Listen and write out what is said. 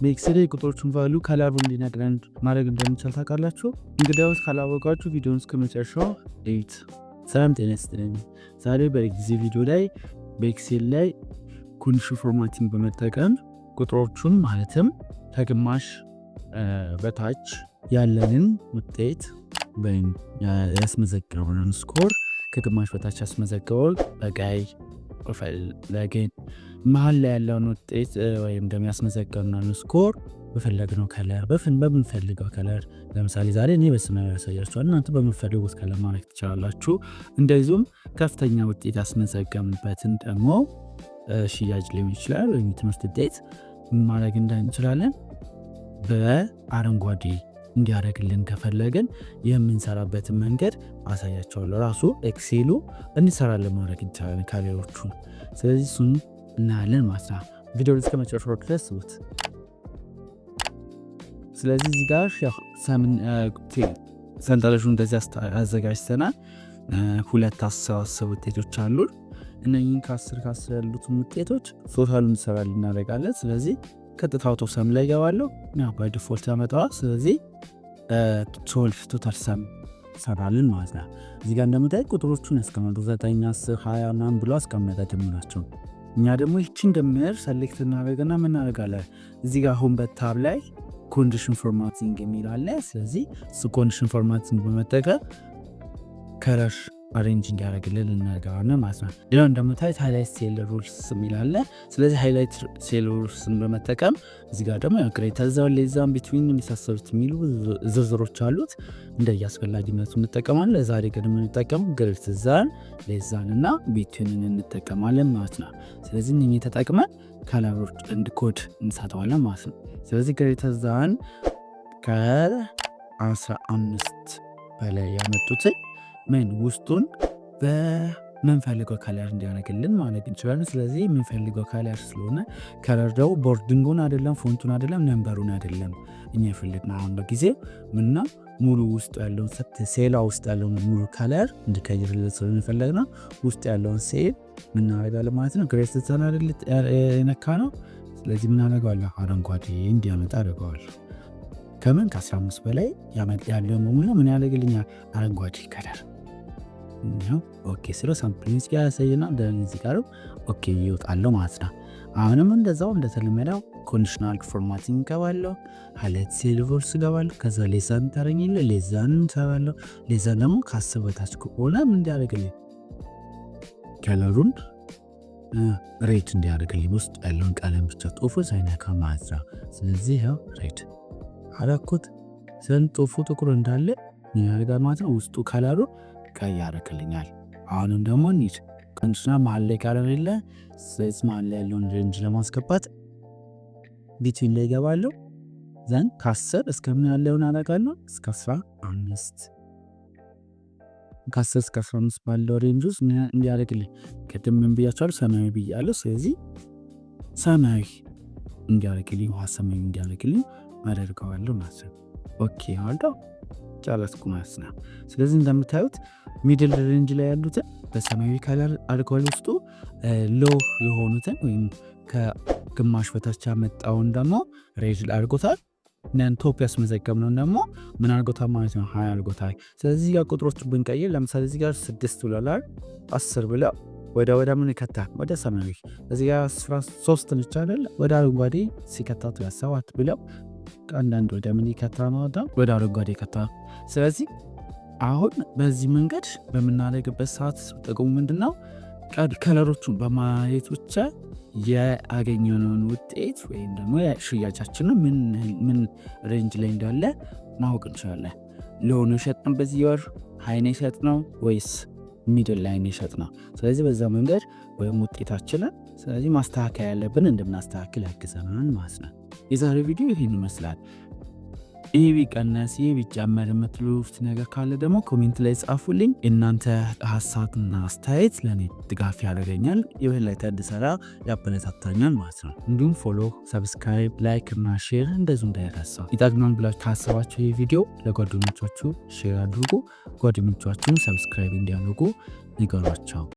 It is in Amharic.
በኤክሴል ቁጥሮቹን ቫሉ ከላቡ እንዲነግረን ማድረግ እንደሚቻል ታውቃላችሁ? እንግዲያውስ ካላወቃችሁ ቪዲዮውን እስከመጨረሻው እዩት። ሰላም ጤና ይስጥልኝ። ዛሬ በዚህ ቪዲዮ ላይ በኤክሴል ላይ ኮንዲሽን ፎርማቲንግ በመጠቀም ቁጥሮቹን ማለትም ከግማሽ በታች ያለንን ውጤት ወይም ያስመዘገበውን ስኮር ከግማሽ በታች ያስመዘገበውን በቀይ ለግን መሀል ላይ ያለውን ውጤት ወይም ደግሞ ያስመዘገበውን ስኮር በፈለግነው ከለር በምንፈልገው ከለር፣ ለምሳሌ ዛሬ እኔ በሰማያዊ ያሳያችኋለሁ፣ እናንተ በምትፈልጉት ከለር ማድረግ ትችላላችሁ። እንደዚሁም ከፍተኛ ውጤት ያስመዘገብንበትን ደግሞ ሽያጭ ሊሆን ይችላል ወይም ትምህርት ውጤት ማድረግ እንችላለን። በአረንጓዴ እንዲያደርግልን ከፈለግን የምንሰራበትን መንገድ አሳያቸዋለሁ። ራሱ ኤክሴሉ እንዲሰራለን ማድረግ እንችላለን ከሌሎቹን። ስለዚህ እሱን እናያለን ማለት ነው። ቪዲዮ እስከ መጨረሻው ድረስ ስሙት። ስለዚህ እዚህ ጋር ሰንጠረዡን እንደዚህ አዘጋጅተናል። 2 10 ውጤቶች አሉ። እነኚህን ከ10 ያሉትን ውጤቶች ቶታሉን እንሰራለን እናደርጋለን። ስለዚህ ቀጥታ አውቶ ሰም ላይ ገባለሁ። ባይ ዲፎልት ያመጣዋል። ስለዚህ 12 ቶታል ሰም ሰራልን ማለት ነው። እዚህ ጋር እንደምታይ ቁጥሮቹን ያስቀመጡ 9 10 20 ምናምን ብሎ አስቀመጠ ድምራቸው። እኛ ደግሞ ይህችን ድምር ሰሌክት እናደርግና ምን እናደርጋለን? እዚህ ጋር አሁን በታብ ላይ ኮንዲሽን ፎርማቲንግ የሚል አለ። ስለዚህ እሱ ኮንዲሽን ፎርማቲንግ በመጠቀም ከለር አሬንጅ እንዲያደርግልን እናደርጋለን ማለት ነው። ሌላው እንደምታዩት ሃይላይት ሴል ሩልስ የሚል አለ። ስለዚህ ሃይላይት ሴል ሩልስን በመጠቀም እዚህ ጋር ደግሞ ግሬተር ዛን ሌስ ዛን ቢትዊን የሚሳሰሉት የሚሉ ዝርዝሮች አሉት። እንደየ አስፈላጊነቱ እንጠቀማለን። ለዛሬ ግን የምንጠቀመው ግሬተር ዛን ሌስ ዛን እና ቢትዊንን እንጠቀማለን ማለት ነው። ስለዚህ እነኚህ ተጠቅመን ከለሮች ኮድ እንሰጠዋለን ማለት ነው። ስለዚህ ግሬተር ዛን ከ15 በላይ ያመጡትን ምን ውስጡን በምንፈልገው ከለር እንዲያደርግልን ማለት እንችላለን። ስለዚህ የምንፈልገው ከለር ስለሆነ ከለር ደግሞ ቦርዲንጉን አይደለም፣ ፎንቱን አይደለም፣ ነምበሩን አይደለም እኛ የፈለግነው አሁን በጊዜው ምና ሙሉ ውስጡ ያለውን ሴላ ውስጥ ያለውን ሙሉ ከለር እንዲቀይርልን ስለፈለግነው ውስጥ ያለውን ሴል ምን እናደርጋለን ማለት ነው። ግሬተር ዛን አይደል የነካ ነው። ስለዚህ ምን አደርጋለሁ? አረንጓዴ እንዲያመጣ አደርገዋለሁ። ከምን ከ15 በላይ ያለው ሙሉ ምን ያደርግልኛል? አረንጓዴ ከለር ነው። ኦኬ ስለ ሳምፕሊንግ ጋር ያሳየና እንደዚህ ጋር ኦኬ ይወጣል ማለት ነው። አሁንም እንደዛው እንደተለመደው ኮንዲሽናል ፎርማቲንግ ገባለሁ። ሃይላይት ሴል ሩልስ ገባለሁ። ከዛ ሌዛን ታረኝልኝ ሌዛን እንሰራለሁ። ሌዛን ደግሞ ከ10 በታች ከሆነ ምን እንዲያደርግልኝ? ከለሩን ሬድ እንዲያደርግልኝ ውስጥ ያለውን ቀለም ብቻ ጦፉ ሳይነካ ማለት ነው። ስለዚህ ያው ሬድ አላኩት ዘን ጦፉ ጥቁር እንዳለ ያደርጋል ማለት ነው። ውስጡ ከለሩ ቀይ ያደርግልኛል። አሁንም ደግሞ እንሂድ ኮንዲሽናል መሀል ላይ ከለር የለ። ስለዚህ መሀል ላይ ያለውን ሬንጅ ለማስገባት ቢትዊን ላይ ገባለሁ። ዘን ከ10 እስከምን ያለውን አደርጋለሁ? እስከ 15 ከ10 እስከ 15 ባለው ሬንጅ ውስጥ እንዲያደርግልኝ ቅድም ምን ብያቸዋለሁ? ሰማያዊ ብያለሁ። ስለዚህ ሰማያዊ እንዲያደርግልኝ ውሃ ሰማያዊ እንዲያደርግልኝ አደርገዋለሁ ማለት ነው። ኦኬ አልደው ጨረስኩ ማለት ነው። ስለዚህ እንደምታዩት ሚድል ሬንጅ ላይ ያሉትን በሰማያዊ ከለር አድርገዋል። ውስጡ ሎ የሆኑትን ወይም ከግማሽ በታች ያመጣውን ደግሞ ሬድ አድርጎታል። ነን ቶፕ ያስመዘገብነውን ደግሞ ምን አድርጎታል ማለት ነው? 20 አድርጎታል። ስለዚህ ጋር ቁጥሮቹ ብንቀይር ለምሳሌ እዚህ ጋር 6 ብለናል። 10 ብለው ወደ ምን ይከታል? ወደ ሰማያዊ። እዚህ ጋር 13 ነች አይደል? ወደ አረንጓዴ ሲከታቱ 7 ብለው አንዳንድ ወደ ምን ይከታ ነው? ወደ አረንጓዴ ይከታ። ስለዚህ አሁን በዚህ መንገድ በምናደርግበት ሰዓት ጥቅሙ ምንድነው? ከለሮቹን በማየት ብቻ ያገኘነውን ውጤት ወይም ደግሞ ሽያጫችንን ምን ሬንጅ ላይ እንዳለ ማወቅ እንችላለን። ለሆነ ሸጥነው በዚህ ወር ሃይኔ ሸጥነው ወይስ ሚድል ላይ ሸጥነው። ስለዚህ በዛ መንገድ ወይም ውጤታችንን ስለዚህ ማስተካከል ያለብን እንደምናስተካክል ያግዘናል ማለት ነው። የዛሬው ቪዲዮ ይህን ይመስላል። ይህ ቢቀነስ ይህ ቢጨመር የምትሉት ነገር ካለ ደግሞ ኮሜንት ላይ ጻፉልኝ። እናንተ ሀሳብና አስተያየት ለእኔ ድጋፍ ያደርገኛል፣ የበለጠ እንድሰራ ያበረታታኛል ማለት ነው። እንዲሁም ፎሎ፣ ሰብስክራይብ፣ ላይክ እና ሼር እንደዚሁ እንዳይረሳ። ይጠቅማል ብላችሁ ካሰባችሁ ይህ ቪዲዮ ለጓደኞቻችሁ ሼር አድርጉ። ጓደኞቻችሁን ሰብስክራይብ እንዲያደርጉ ንገሯቸው።